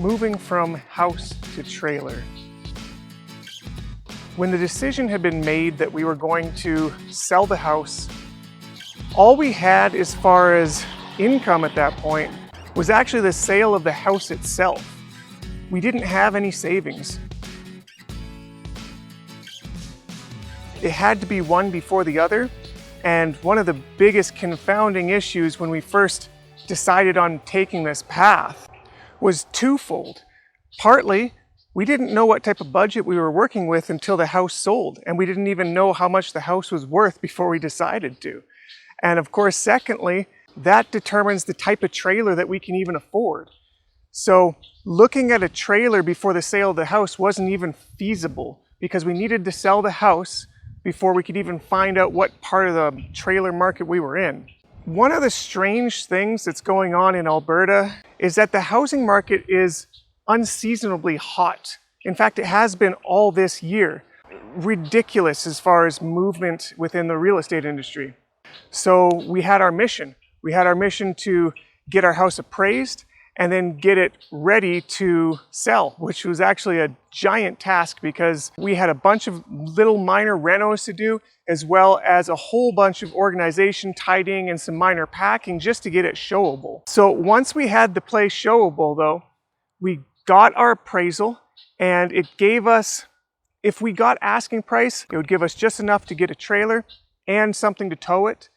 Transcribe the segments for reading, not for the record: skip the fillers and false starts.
moving from house to trailer. When the decision had been made that we were going to sell the house, all we had as far as income at that point was actually the sale of the house itself. We didn't have any savings. It had to be one before the other, and one of the biggest confounding issues when we first decided on taking this path was twofold. Partly, we didn't know what type of budget we were working with until the house sold, and we didn't even know how much the house was worth before we decided to. And of course, secondly, that determines the type of trailer that we can even afford. So looking at a trailer before the sale of the house wasn't even feasible because we needed to sell the house before we could even find out what part of the trailer market we were in. One of the strange things that's going on in Alberta is that the housing market is unseasonably hot. In fact, it has been all this year. Ridiculous as far as movement within the real estate industry. So we had our mission. We had our mission to get our house appraised and then get it ready to sell, which was actually a giant task because we had a bunch of little minor renos to do, as well as a whole bunch of organization, tidying, and some minor packing just to get it showable. So once we had the place showable though, we got our appraisal and it gave us, if we got asking price, it would give us just enough to get a trailer and something to tow it.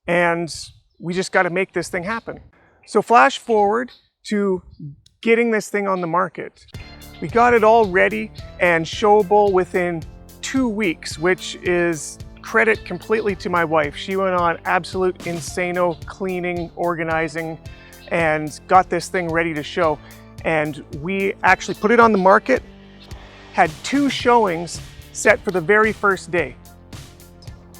And we just got to make this thing happen. So flash forward to getting this thing on the market. We got it all ready and showable within 2 weeks, which is credit completely to my wife. She went on absolute insano cleaning, organizing, and got this thing ready to show. And we actually put it on the market, had 2 showings set for the very first day.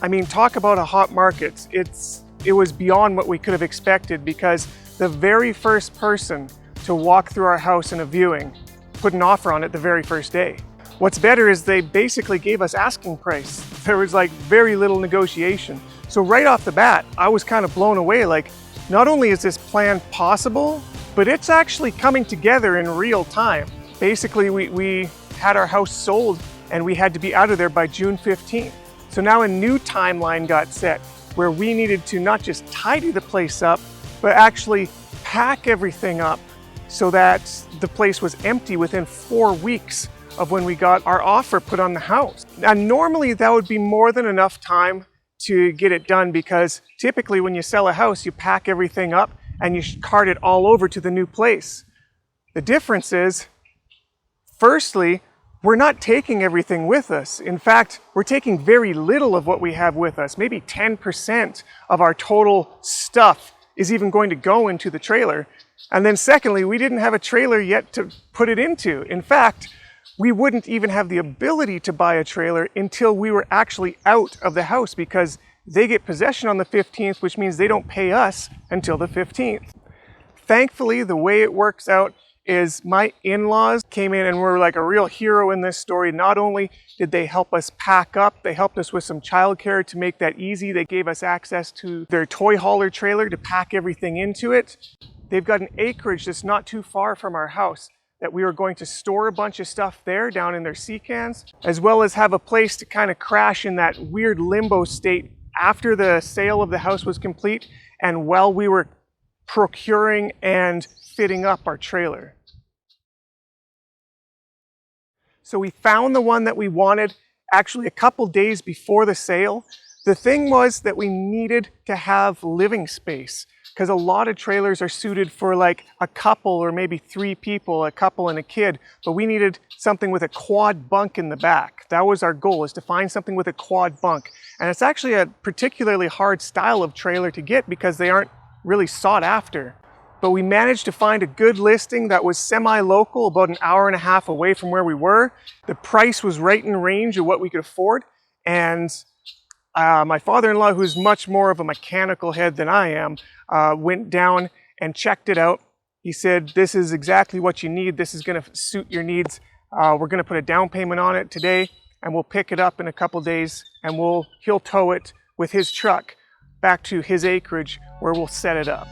I mean, talk about a hot market. It was beyond what we could have expected because the very first person to walk through our house in a viewing put an offer on it the very first day. What's better is they basically gave us asking price. There was like very little negotiation. So right off the bat, I was kind of blown away. Like, not only is this plan possible, but it's actually coming together in real time. Basically, we had our house sold and we had to be out of there by June 15th. So now a new timeline got set where we needed to not just tidy the place up, but actually pack everything up so that the place was empty within 4 weeks of when we got our offer put on the house. Now, normally that would be more than enough time to get it done because typically when you sell a house, you pack everything up and you cart it all over to the new place. The difference is, firstly, we're not taking everything with us. In fact, we're taking very little of what we have with us. Maybe 10% of our total stuff is even going to go into the trailer. And then secondly, we didn't have a trailer yet to put it into. In fact, we wouldn't even have the ability to buy a trailer until we were actually out of the house because they get possession on the 15th, which means they don't pay us until the 15th. Thankfully, the way it works out is my in-laws came in and were like a real hero in this story. Not only did they help us pack up, they helped us with some childcare to make that easy. They gave us access to their toy hauler trailer to pack everything into it. They've got an acreage that's not too far from our house that we were going to store a bunch of stuff there down in their sea cans, as well as have a place to kind of crash in that weird limbo state after the sale of the house was complete and while we were procuring and fitting up our trailer. So we found the one that we wanted actually a couple days before the sale. The thing was that we needed to have living space because a lot of trailers are suited for like a couple or maybe 3 people, a couple and a kid, but we needed something with a quad bunk in the back. That was our goal, is to find something with a quad bunk. And it's actually a particularly hard style of trailer to get because they aren't really sought after. But we managed to find a good listing that was semi-local, about an hour and a half away from where we were. The price was right in range of what we could afford. And my father-in-law, who's much more of a mechanical head than I am, went down and checked it out. He said, this is exactly what you need. This is going to suit your needs. We're going to put a down payment on it today, and we'll pick it up in a couple days, and he'll tow it with his truck back to his acreage where we'll set it up.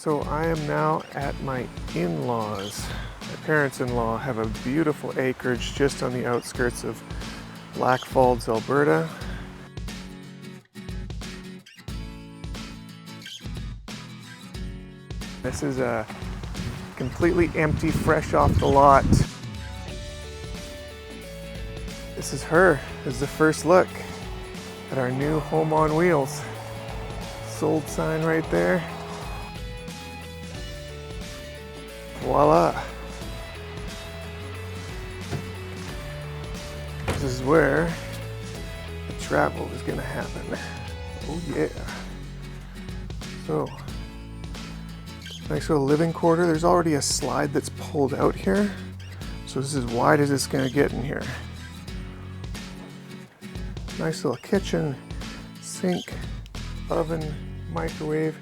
So I am now at my in-laws. My parents-in-law have a beautiful acreage just on the outskirts of Blackfalds, Alberta. This is a completely empty, fresh off the lot. This is her. This is the first look at our new home on wheels. Sold sign right there. Voila. This is where the travel is gonna happen. Oh yeah. So, nice little living quarter. There's already a slide that's pulled out here. So this is as wide as it's gonna get in here. Nice little kitchen, sink, oven, microwave.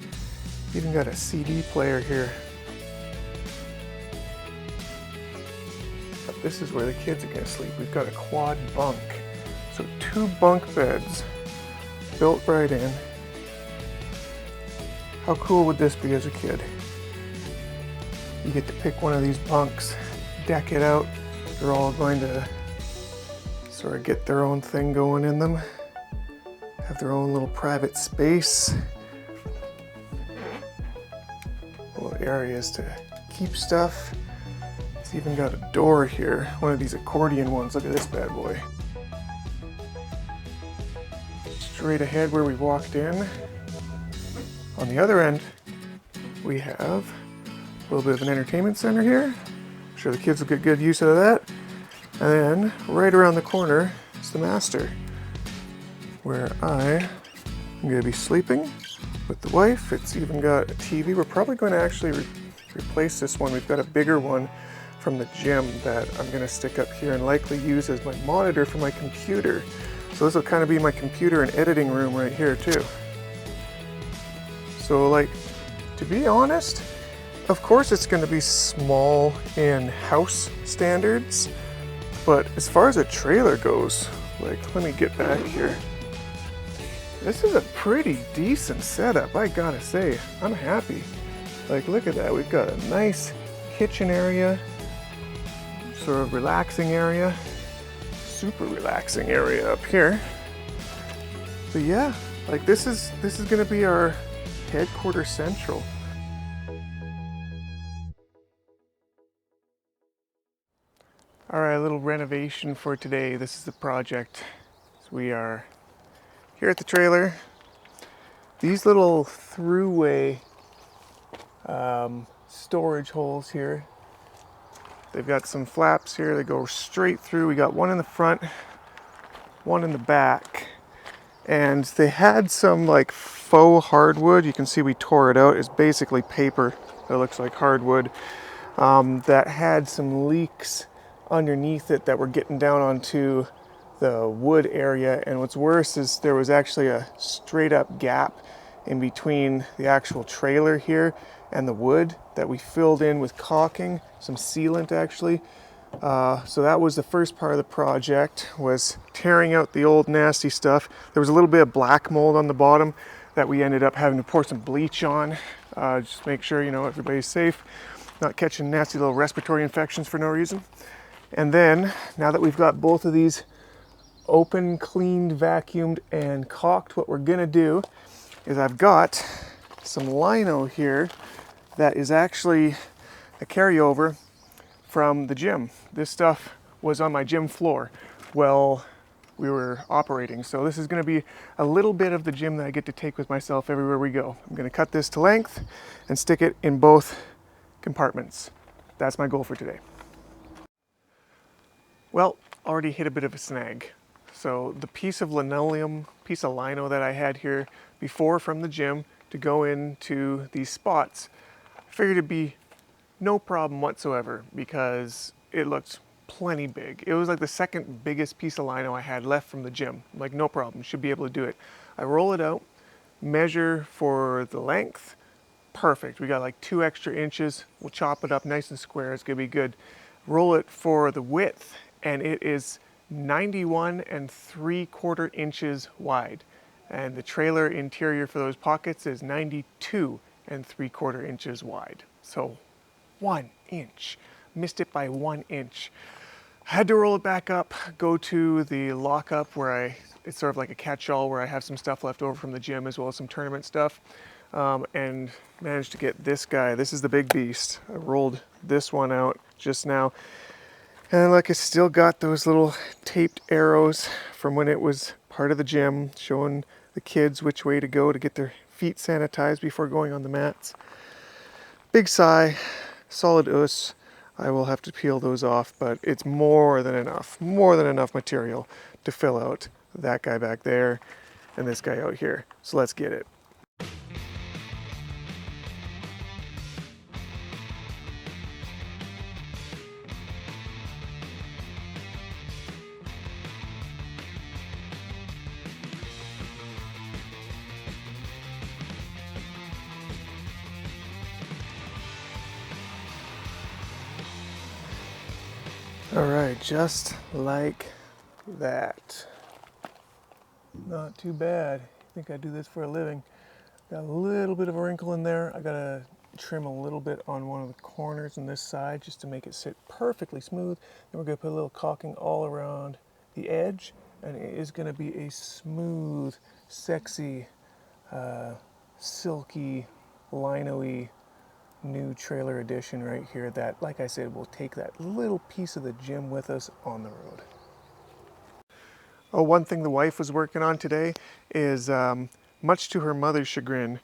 Even got a CD player here. But this is where the kids are gonna sleep. We've got a quad bunk. So 2 bunk beds built right in. How cool would this be as a kid? You get to pick one of these bunks, deck it out. They're all going to sort of get their own thing going in them. Have their own little private space. Little areas to keep stuff. It's even got a door here. One of these accordion ones. Look at this bad boy. Straight ahead where we walked in. On the other end, we have a little bit of an entertainment center here. I'm sure the kids will get good use out of that. And then right around the corner is the master, where I am going to be sleeping with the wife. It's even got a TV. We're probably going to actually replace this one. We've got a bigger one from the gym that I'm going to stick up here and likely use as my monitor for my computer. So this will kind of be my computer and editing room right here too. So like, to be honest, of course it's going to be small in house standards, but as far as a trailer goes, like, let me get back here. This is a pretty decent setup, I gotta say. I'm happy. Like, look at that. We've got a nice kitchen area, sort of relaxing area, super relaxing area up here. But yeah, like this is gonna be our headquarters central. All right, a little renovation for today. This is the project. So we are here at the trailer. These little throughway storage holes here. They've got some flaps here that go straight through. We got one in the front, one in the back. And they had some like faux hardwood. You can see we tore it out. It's basically paper that looks like hardwood that had some leaks underneath it that were getting down onto the wood area. And what's worse is there was actually a straight up gap in between the actual trailer here and the wood that we filled in with caulking, some sealant actually. So that was the first part of the project, was tearing out the old nasty stuff. There was a little bit of black mold on the bottom that we ended up having to pour some bleach on, just to make sure, you know, everybody's safe, not catching nasty little respiratory infections for no reason. And then, now that we've got both of these open, cleaned, vacuumed, and caulked, what we're gonna do is I've got some lino here that is actually a carryover from the gym. This stuff was on my gym floor while we were operating. So this is gonna be a little bit of the gym that I get to take with myself everywhere we go. I'm gonna cut this to length and stick it in both compartments. That's my goal for today. Well, already hit a bit of a snag. So the piece of linoleum, piece of lino that I had here before from the gym to go into these spots, I figured it'd be no problem whatsoever because it looked plenty big. It was like the second biggest piece of lino I had left from the gym. I'm like, no problem, should be able to do it. I roll it out, measure for the length, perfect. We got like 2 extra inches. We'll chop it up nice and square, it's gonna be good. Roll it for the width, and it is 91 3/4 inches wide. And the trailer interior for those pockets is 92 and 3/4 inches wide. So 1 inch, missed it by 1 inch. Had to roll it back up, go to the lockup where it's sort of like a catch-all where I have some stuff left over from the gym as well as some tournament stuff, and managed to get this guy. This is the big beast. I rolled this one out just now. And look, it's still got those little taped arrows from when it was part of the gym, showing the kids which way to go to get their feet sanitized before going on the mats. Big sigh, solid us. I will have to peel those off, but it's more than enough material to fill out that guy back there and this guy out here. So let's get it. All right, just like that. Not too bad. I think I do this for a living. Got a little bit of a wrinkle in there. I gotta trim a little bit on one of the corners on this side just to make it sit perfectly smooth. Then we're gonna put a little caulking all around the edge, and it is gonna be a smooth, sexy, silky, lino-y new trailer edition right here that, like I said, will take that little piece of the gym with us on the road. Oh, one thing the wife was working on today is, much to her mother's chagrin,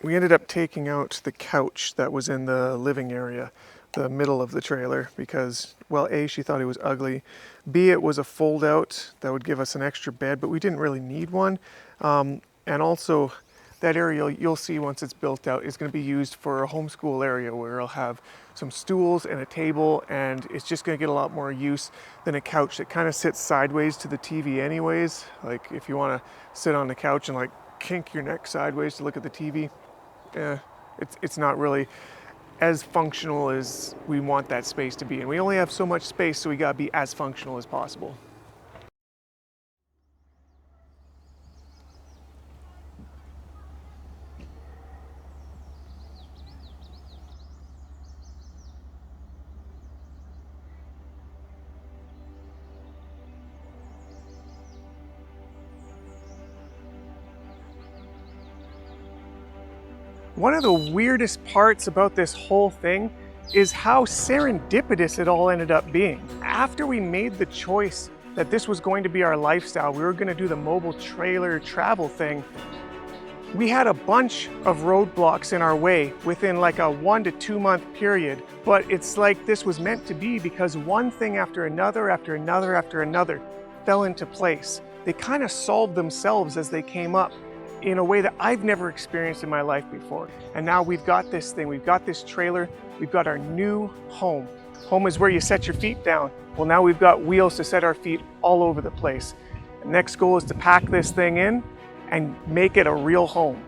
we ended up taking out the couch that was in the living area, the middle of the trailer, because, well, A, she thought it was ugly, B, it was a fold out that would give us an extra bed, but we didn't really need one, and also that area, you'll see once it's built out, is going to be used for a homeschool area where I'll have some stools and a table, and it's just going to get a lot more use than a couch that kind of sits sideways to the TV anyways. Like if you want to sit on the couch and like kink your neck sideways to look at the TV, it's not really as functional as we want that space to be. And we only have so much space, so we got to be as functional as possible. One of the weirdest parts about this whole thing is how serendipitous it all ended up being. After we made the choice that this was going to be our lifestyle, we were going to do the mobile trailer travel thing, we had a bunch of roadblocks in our way within like a 1 to 2 month period. But it's like this was meant to be, because one thing after another, after another, after another fell into place. They kind of solved themselves as they came up in a way that I've never experienced in my life before. And now we've got this thing, we've got this trailer, we've got our new home. Home is where you set your feet down. Well, now we've got wheels to set our feet all over the place. The next goal is to pack this thing in and make it a real home.